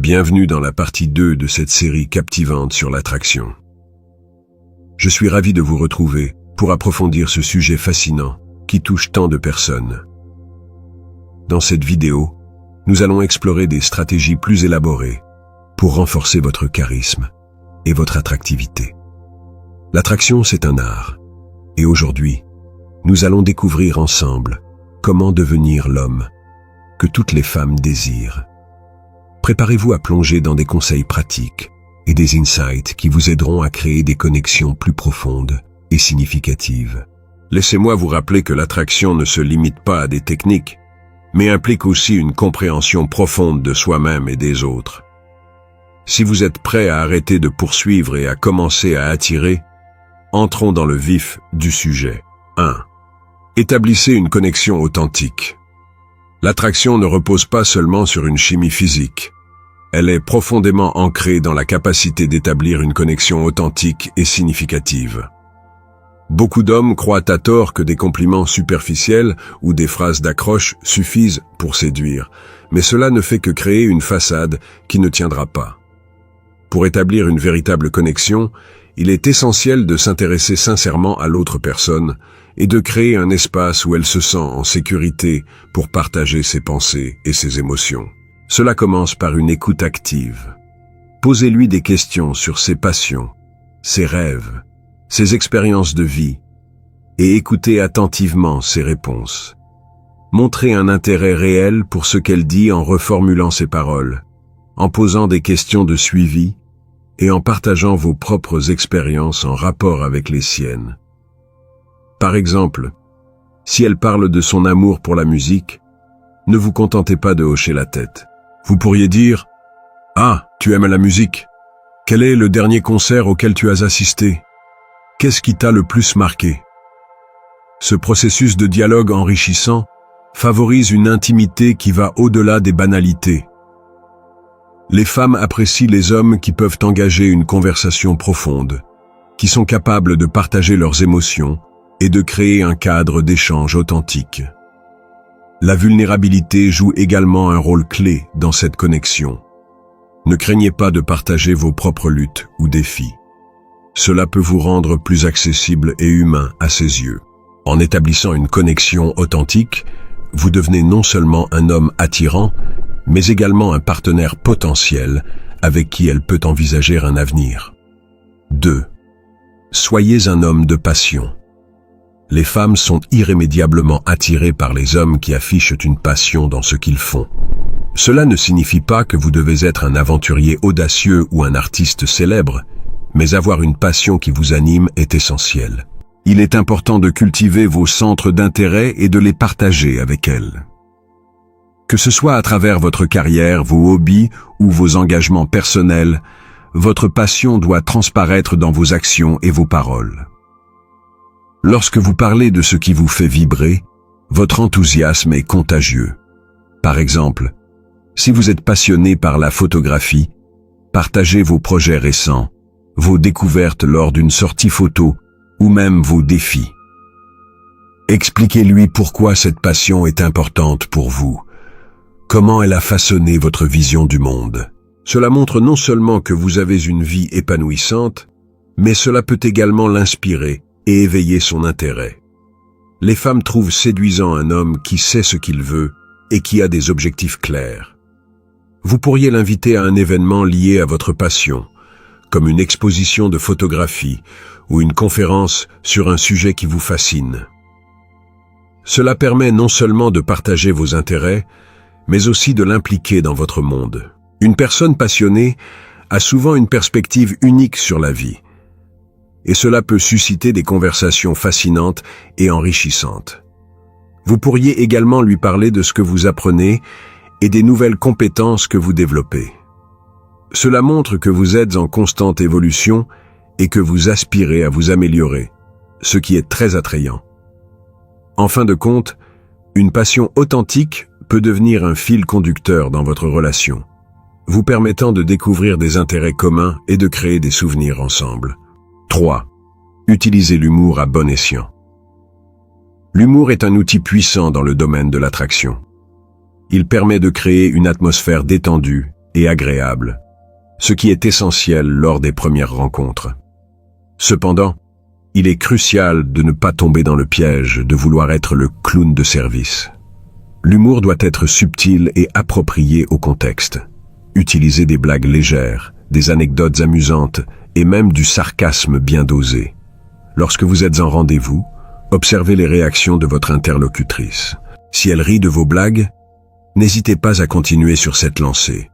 Bienvenue dans la partie 2 de cette série captivante sur l'attraction. Je suis ravi de vous retrouver pour approfondir ce sujet fascinant qui touche tant de personnes. Dans cette vidéo, nous allons explorer des stratégies plus élaborées pour renforcer votre charisme et votre attractivité. L'attraction, c'est un art. Et aujourd'hui, nous allons découvrir ensemble comment devenir l'homme que toutes les femmes désirent. Préparez-vous à plonger dans des conseils pratiques et des insights qui vous aideront à créer des connexions plus profondes et significatives. Laissez-moi vous rappeler que l'attraction ne se limite pas à des techniques, mais implique aussi une compréhension profonde de soi-même et des autres. Si vous êtes prêt à arrêter de poursuivre et à commencer à attirer, entrons dans le vif du sujet. 1. Établissez une connexion authentique. L'attraction ne repose pas seulement sur une chimie physique. Elle est profondément ancrée dans la capacité d'établir une connexion authentique et significative. Beaucoup d'hommes croient à tort que des compliments superficiels ou des phrases d'accroche suffisent pour séduire, mais cela ne fait que créer une façade qui ne tiendra pas. Pour établir une véritable connexion, il est essentiel de s'intéresser sincèrement à l'autre personne et de créer un espace où elle se sent en sécurité pour partager ses pensées et ses émotions. Cela commence par une écoute active. Posez-lui des questions sur ses passions, ses rêves, ses expériences de vie, et écoutez attentivement ses réponses. Montrez un intérêt réel pour ce qu'elle dit en reformulant ses paroles, en posant des questions de suivi et en partageant vos propres expériences en rapport avec les siennes. Par exemple, si elle parle de son amour pour la musique, ne vous contentez pas de hocher la tête. Vous pourriez dire « Ah, tu aimes la musique. Quel est le dernier concert auquel tu as assisté? Qu'est-ce qui t'a le plus marqué ?» Ce processus de dialogue enrichissant favorise une intimité qui va au-delà des banalités. Les femmes apprécient les hommes qui peuvent engager une conversation profonde, qui sont capables de partager leurs émotions et de créer un cadre d'échange authentique. La vulnérabilité joue également un rôle clé dans cette connexion. Ne craignez pas de partager vos propres luttes ou défis. Cela peut vous rendre plus accessible et humain à ses yeux. En établissant une connexion authentique, vous devenez non seulement un homme attirant, mais également un partenaire potentiel avec qui elle peut envisager un avenir. 2. Soyez un homme de passion. Les femmes sont irrémédiablement attirées par les hommes qui affichent une passion dans ce qu'ils font. Cela ne signifie pas que vous devez être un aventurier audacieux ou un artiste célèbre, mais avoir une passion qui vous anime est essentiel. Il est important de cultiver vos centres d'intérêt et de les partager avec elles. Que ce soit à travers votre carrière, vos hobbies ou vos engagements personnels, votre passion doit transparaître dans vos actions et vos paroles. Lorsque vous parlez de ce qui vous fait vibrer, votre enthousiasme est contagieux. Par exemple, si vous êtes passionné par la photographie, partagez vos projets récents, vos découvertes lors d'une sortie photo ou même vos défis. Expliquez-lui pourquoi cette passion est importante pour vous, comment elle a façonné votre vision du monde. Cela montre non seulement que vous avez une vie épanouissante, mais cela peut également l'inspirer et éveiller son intérêt. Les femmes trouvent séduisant un homme qui sait ce qu'il veut et qui a des objectifs clairs. Vous pourriez l'inviter à un événement lié à votre passion, comme une exposition de photographie ou une conférence sur un sujet qui vous fascine. Cela permet non seulement de partager vos intérêts, mais aussi de l'impliquer dans votre monde. Une personne passionnée a souvent une perspective unique sur la vie, et cela peut susciter des conversations fascinantes et enrichissantes. Vous pourriez également lui parler de ce que vous apprenez et des nouvelles compétences que vous développez. Cela montre que vous êtes en constante évolution et que vous aspirez à vous améliorer, ce qui est très attrayant. En fin de compte, une passion authentique peut devenir un fil conducteur dans votre relation, vous permettant de découvrir des intérêts communs et de créer des souvenirs ensemble. 3. Utilisez l'humour à bon escient. L'humour est un outil puissant dans le domaine de l'attraction. Il permet de créer une atmosphère détendue et agréable, ce qui est essentiel lors des premières rencontres. Cependant, il est crucial de ne pas tomber dans le piège de vouloir être le clown de service. L'humour doit être subtil et approprié au contexte. Utilisez des blagues légères, des anecdotes amusantes et même du sarcasme bien dosé. Lorsque vous êtes en rendez-vous, observez les réactions de votre interlocutrice. Si elle rit de vos blagues, n'hésitez pas à continuer sur cette lancée.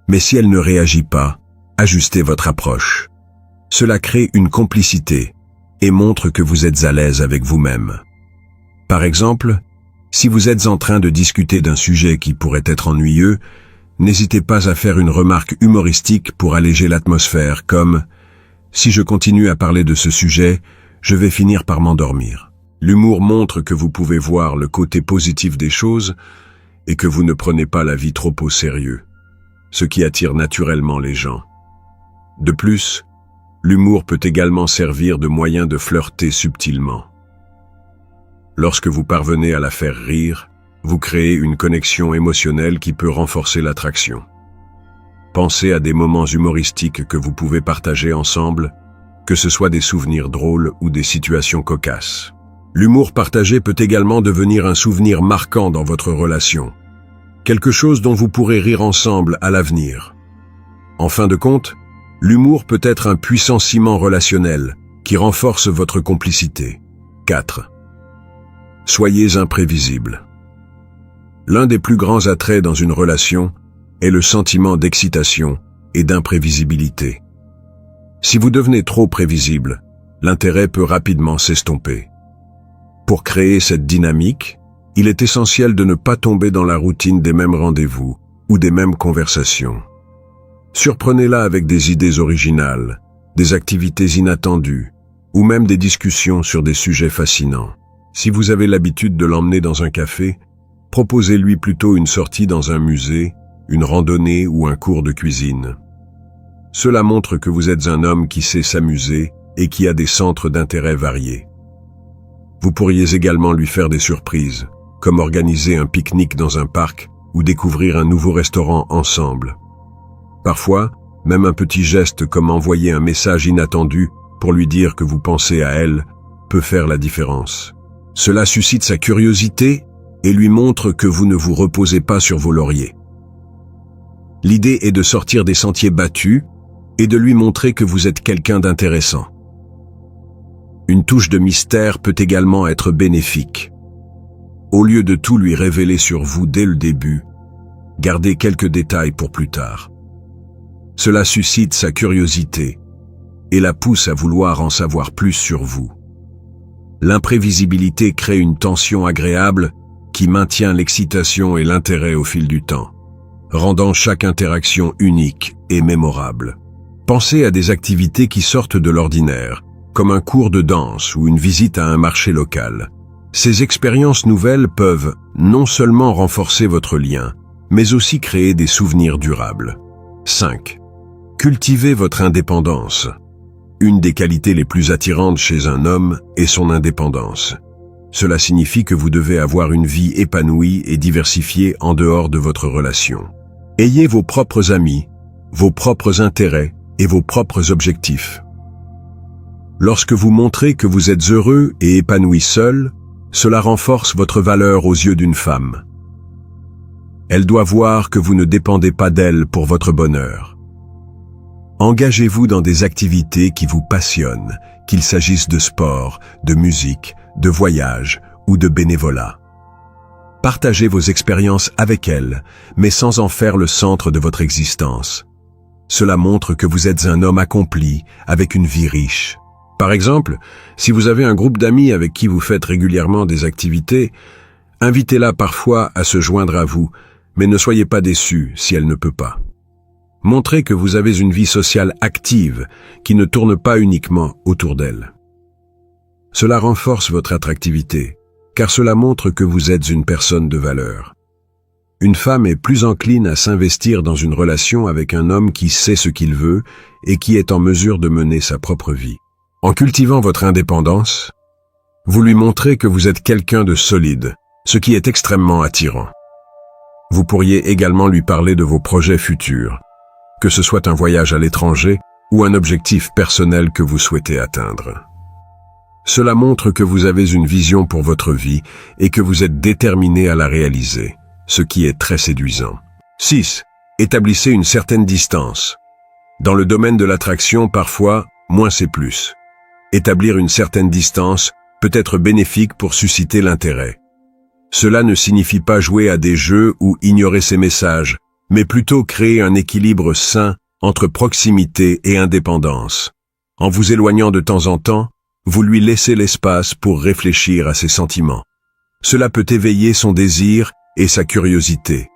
Mais si elle ne réagit pas, ajustez votre approche. Cela crée une complicité et montre que vous êtes à l'aise avec vous-même. Par exemple, si vous êtes en train de discuter d'un sujet qui pourrait être ennuyeux, n'hésitez pas à faire une remarque humoristique pour alléger l'atmosphère, comme « Si je continue à parler de ce sujet, je vais finir par m'endormir ». L'humour montre que vous pouvez voir le côté positif des choses et que vous ne prenez pas la vie trop au sérieux, ce qui attire naturellement les gens. De plus, l'humour peut également servir de moyen de flirter subtilement. Lorsque vous parvenez à la faire rire, vous créez une connexion émotionnelle qui peut renforcer l'attraction. Pensez à des moments humoristiques que vous pouvez partager ensemble, que ce soit des souvenirs drôles ou des situations cocasses. L'humour partagé peut également devenir un souvenir marquant dans votre relation, quelque chose dont vous pourrez rire ensemble à l'avenir. En fin de compte, l'humour peut être un puissant ciment relationnel qui renforce votre complicité. 4. Soyez imprévisible. L'un des plus grands attraits dans une relation est le sentiment d'excitation et d'imprévisibilité. Si vous devenez trop prévisible, l'intérêt peut rapidement s'estomper. Pour créer cette dynamique, il est essentiel de ne pas tomber dans la routine des mêmes rendez-vous ou des mêmes conversations. Surprenez-la avec des idées originales, des activités inattendues ou même des discussions sur des sujets fascinants. Si vous avez l'habitude de l'emmener dans un café, proposez-lui plutôt une sortie dans un musée, une randonnée ou un cours de cuisine. Cela montre que vous êtes un homme qui sait s'amuser et qui a des centres d'intérêt variés. Vous pourriez également lui faire des surprises, comme organiser un pique-nique dans un parc ou découvrir un nouveau restaurant ensemble. Parfois, même un petit geste comme envoyer un message inattendu pour lui dire que vous pensez à elle peut faire la différence. Cela suscite sa curiosité et lui montre que vous ne vous reposez pas sur vos lauriers. L'idée est de sortir des sentiers battus et de lui montrer que vous êtes quelqu'un d'intéressant. Une touche de mystère peut également être bénéfique. Au lieu de tout lui révéler sur vous dès le début, gardez quelques détails pour plus tard. Cela suscite sa curiosité et la pousse à vouloir en savoir plus sur vous. L'imprévisibilité crée une tension agréable qui maintient l'excitation et l'intérêt au fil du temps, rendant chaque interaction unique et mémorable. Pensez à des activités qui sortent de l'ordinaire, comme un cours de danse ou une visite à un marché local. Ces expériences nouvelles peuvent non seulement renforcer votre lien, mais aussi créer des souvenirs durables. 5. Cultivez votre indépendance. Une des qualités les plus attirantes chez un homme est son indépendance. Cela signifie que vous devez avoir une vie épanouie et diversifiée en dehors de votre relation. Ayez vos propres amis, vos propres intérêts et vos propres objectifs. Lorsque vous montrez que vous êtes heureux et épanoui seul, cela renforce votre valeur aux yeux d'une femme. Elle doit voir que vous ne dépendez pas d'elle pour votre bonheur. Engagez-vous dans des activités qui vous passionnent, qu'il s'agisse de sport, de musique, de voyage ou de bénévolat. Partagez vos expériences avec elle, mais sans en faire le centre de votre existence. Cela montre que vous êtes un homme accompli, avec une vie riche. Par exemple, si vous avez un groupe d'amis avec qui vous faites régulièrement des activités, invitez-la parfois à se joindre à vous, mais ne soyez pas déçus si elle ne peut pas. Montrez que vous avez une vie sociale active, qui ne tourne pas uniquement autour d'elle. Cela renforce votre attractivité, car cela montre que vous êtes une personne de valeur. Une femme est plus encline à s'investir dans une relation avec un homme qui sait ce qu'il veut et qui est en mesure de mener sa propre vie. En cultivant votre indépendance, vous lui montrez que vous êtes quelqu'un de solide, ce qui est extrêmement attirant. Vous pourriez également lui parler de vos projets futurs, que ce soit un voyage à l'étranger ou un objectif personnel que vous souhaitez atteindre. Cela montre que vous avez une vision pour votre vie et que vous êtes déterminé à la réaliser, ce qui est très séduisant. 6. Établissez une certaine distance. Dans le domaine de l'attraction, parfois, moins c'est plus. Établir une certaine distance peut être bénéfique pour susciter l'intérêt. Cela ne signifie pas jouer à des jeux ou ignorer ses messages, mais plutôt créer un équilibre sain entre proximité et indépendance. En vous éloignant de temps en temps, vous lui laissez l'espace pour réfléchir à ses sentiments. Cela peut éveiller son désir et sa curiosité.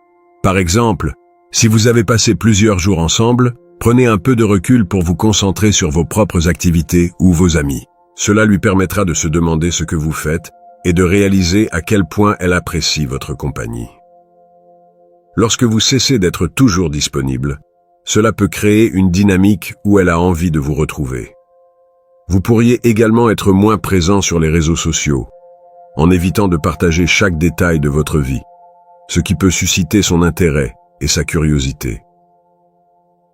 Par exemple, si vous avez passé plusieurs jours ensemble, prenez un peu de recul pour vous concentrer sur vos propres activités ou vos amis. Cela lui permettra de se demander ce que vous faites et de réaliser à quel point elle apprécie votre compagnie. Lorsque vous cessez d'être toujours disponible, cela peut créer une dynamique où elle a envie de vous retrouver. Vous pourriez également être moins présent sur les réseaux sociaux, en évitant de partager chaque détail de votre vie, ce qui peut susciter son intérêt et sa curiosité.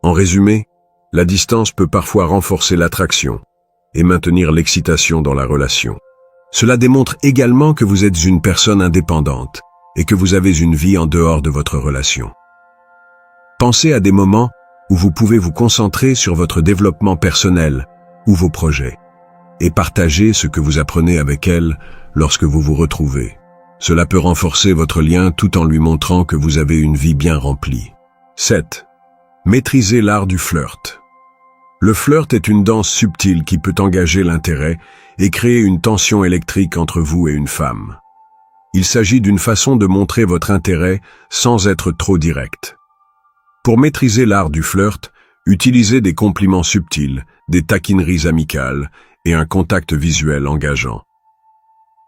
En résumé, la distance peut parfois renforcer l'attraction et maintenir l'excitation dans la relation. Cela démontre également que vous êtes une personne indépendante et que vous avez une vie en dehors de votre relation. Pensez à des moments où vous pouvez vous concentrer sur votre développement personnel ou vos projets, et partager ce que vous apprenez avec elle lorsque vous vous retrouvez. Cela peut renforcer votre lien tout en lui montrant que vous avez une vie bien remplie. 7. Maîtrisez l'art du flirt. Le flirt est une danse subtile qui peut engager l'intérêt et créer une tension électrique entre vous et une femme. Il s'agit d'une façon de montrer votre intérêt sans être trop direct. Pour maîtriser l'art du flirt, utilisez des compliments subtils, des taquineries amicales et un contact visuel engageant.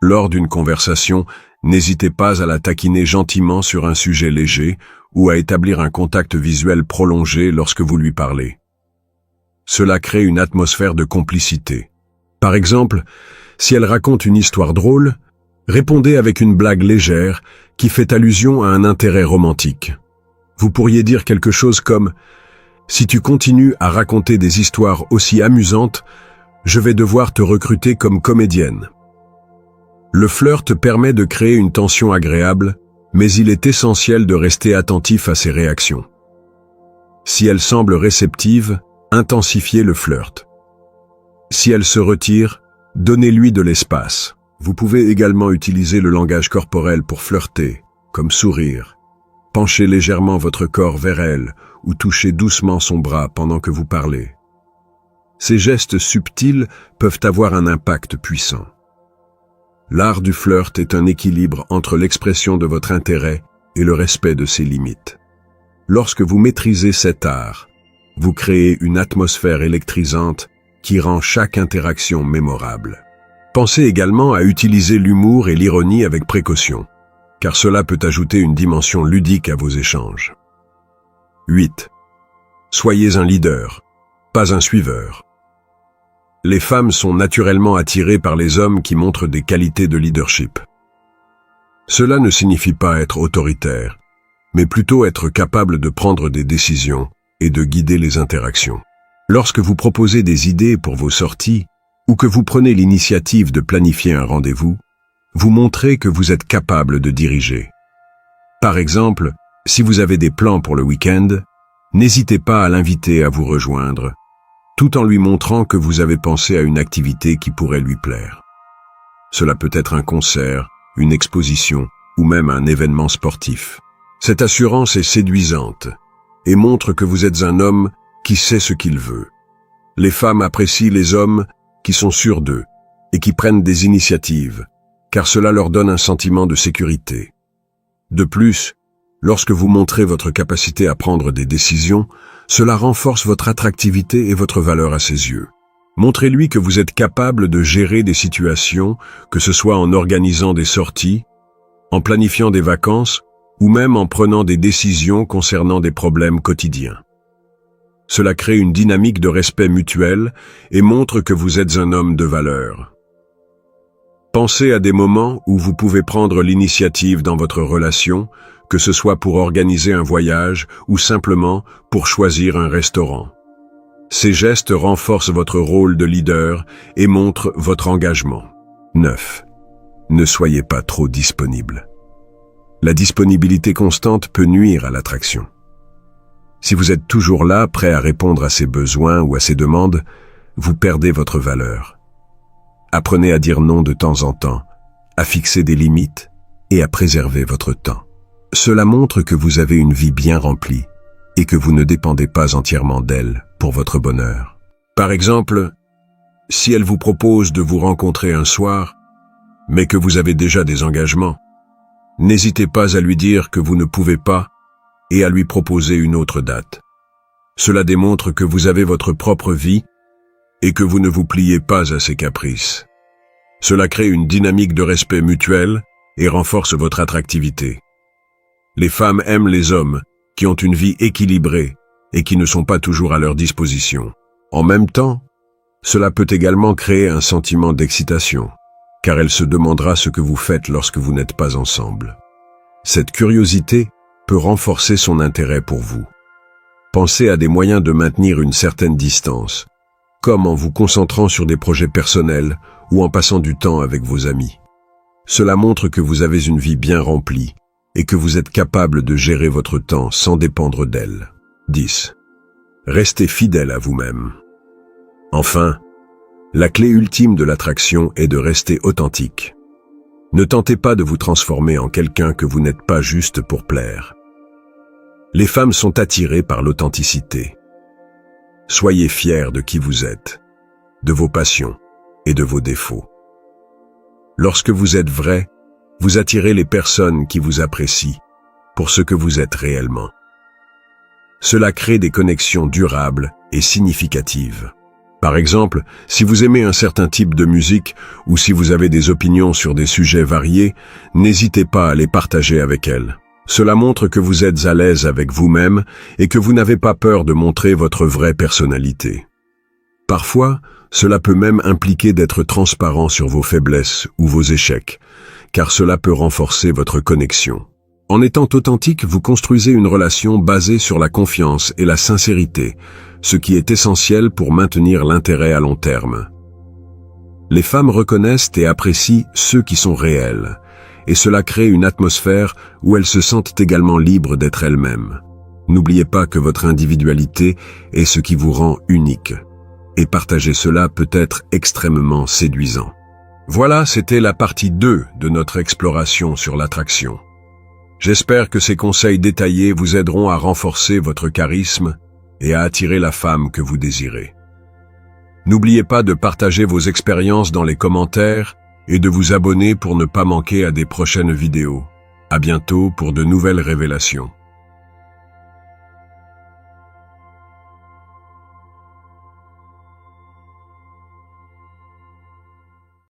Lors d'une conversation, n'hésitez pas à la taquiner gentiment sur un sujet léger ou à établir un contact visuel prolongé lorsque vous lui parlez. Cela crée une atmosphère de complicité. Par exemple, si elle raconte une histoire drôle, répondez avec une blague légère qui fait allusion à un intérêt romantique. Vous pourriez dire quelque chose comme « Si tu continues à raconter des histoires aussi amusantes, je vais devoir te recruter comme comédienne. » Le flirt permet de créer une tension agréable, mais il est essentiel de rester attentif à ses réactions. Si elle semble réceptive, intensifiez le flirt. Si elle se retire, donnez-lui de l'espace. Vous pouvez également utiliser le langage corporel pour flirter, comme sourire, pencher légèrement votre corps vers elle ou toucher doucement son bras pendant que vous parlez. Ces gestes subtils peuvent avoir un impact puissant. L'art du flirt est un équilibre entre l'expression de votre intérêt et le respect de ses limites. Lorsque vous maîtrisez cet art, vous créez une atmosphère électrisante qui rend chaque interaction mémorable. Pensez également à utiliser l'humour et l'ironie avec précaution, car cela peut ajouter une dimension ludique à vos échanges. 8. Soyez un leader, pas un suiveur. Les femmes sont naturellement attirées par les hommes qui montrent des qualités de leadership. Cela ne signifie pas être autoritaire, mais plutôt être capable de prendre des décisions et de guider les interactions. Lorsque vous proposez des idées pour vos sorties, ou que vous prenez l'initiative de planifier un rendez-vous, vous montrez que vous êtes capable de diriger. Par exemple, si vous avez des plans pour le week-end, n'hésitez pas à l'inviter à vous rejoindre, tout en lui montrant que vous avez pensé à une activité qui pourrait lui plaire. Cela peut être un concert, une exposition ou même un événement sportif. Cette assurance est séduisante et montre que vous êtes un homme qui sait ce qu'il veut. Les femmes apprécient les hommes qui sont sûrs d'eux et qui prennent des initiatives, car cela leur donne un sentiment de sécurité. De plus, lorsque vous montrez votre capacité à prendre des décisions, cela renforce votre attractivité et votre valeur à ses yeux. Montrez-lui que vous êtes capable de gérer des situations, que ce soit en organisant des sorties, en planifiant des vacances ou même en prenant des décisions concernant des problèmes quotidiens. Cela crée une dynamique de respect mutuel et montre que vous êtes un homme de valeur. Pensez à des moments où vous pouvez prendre l'initiative dans votre relation, que ce soit pour organiser un voyage ou simplement pour choisir un restaurant. Ces gestes renforcent votre rôle de leader et montrent votre engagement. 9. Ne soyez pas trop disponible. La disponibilité constante peut nuire à l'attraction. Si vous êtes toujours là, prêt à répondre à ses besoins ou à ses demandes, vous perdez votre valeur. Apprenez à dire non de temps en temps, à fixer des limites et à préserver votre temps. Cela montre que vous avez une vie bien remplie et que vous ne dépendez pas entièrement d'elle pour votre bonheur. Par exemple, si elle vous propose de vous rencontrer un soir, mais que vous avez déjà des engagements, n'hésitez pas à lui dire que vous ne pouvez pas et à lui proposer une autre date. Cela démontre que vous avez votre propre vie et que vous ne vous pliez pas à ses caprices. Cela crée une dynamique de respect mutuel et renforce votre attractivité. Les femmes aiment les hommes qui ont une vie équilibrée et qui ne sont pas toujours à leur disposition. En même temps, cela peut également créer un sentiment d'excitation, car elle se demandera ce que vous faites lorsque vous n'êtes pas ensemble. Cette curiosité peut renforcer son intérêt pour vous. Pensez à des moyens de maintenir une certaine distance, comme en vous concentrant sur des projets personnels ou en passant du temps avec vos amis. Cela montre que vous avez une vie bien remplie et que vous êtes capable de gérer votre temps sans dépendre d'elle. 10. Restez fidèle à vous-même. Enfin, la clé ultime de l'attraction est de rester authentique. Ne tentez pas de vous transformer en quelqu'un que vous n'êtes pas juste pour plaire. Les femmes sont attirées par l'authenticité. Soyez fiers de qui vous êtes, de vos passions et de vos défauts. Lorsque vous êtes vrai, vous attirez les personnes qui vous apprécient pour ce que vous êtes réellement. Cela crée des connexions durables et significatives. Par exemple, si vous aimez un certain type de musique ou si vous avez des opinions sur des sujets variés, n'hésitez pas à les partager avec elles. Cela montre que vous êtes à l'aise avec vous-même et que vous n'avez pas peur de montrer votre vraie personnalité. Parfois, cela peut même impliquer d'être transparent sur vos faiblesses ou vos échecs, car cela peut renforcer votre connexion. En étant authentique, vous construisez une relation basée sur la confiance et la sincérité, ce qui est essentiel pour maintenir l'intérêt à long terme. Les femmes reconnaissent et apprécient ceux qui sont réels, et cela crée une atmosphère où elles se sentent également libres d'être elles-mêmes. N'oubliez pas que votre individualité est ce qui vous rend unique, et partager cela peut être extrêmement séduisant. Voilà, c'était la partie 2 de notre exploration sur l'attraction. J'espère que ces conseils détaillés vous aideront à renforcer votre charisme et à attirer la femme que vous désirez. N'oubliez pas de partager vos expériences dans les commentaires et de vous abonner pour ne pas manquer à des prochaines vidéos. À bientôt pour de nouvelles révélations.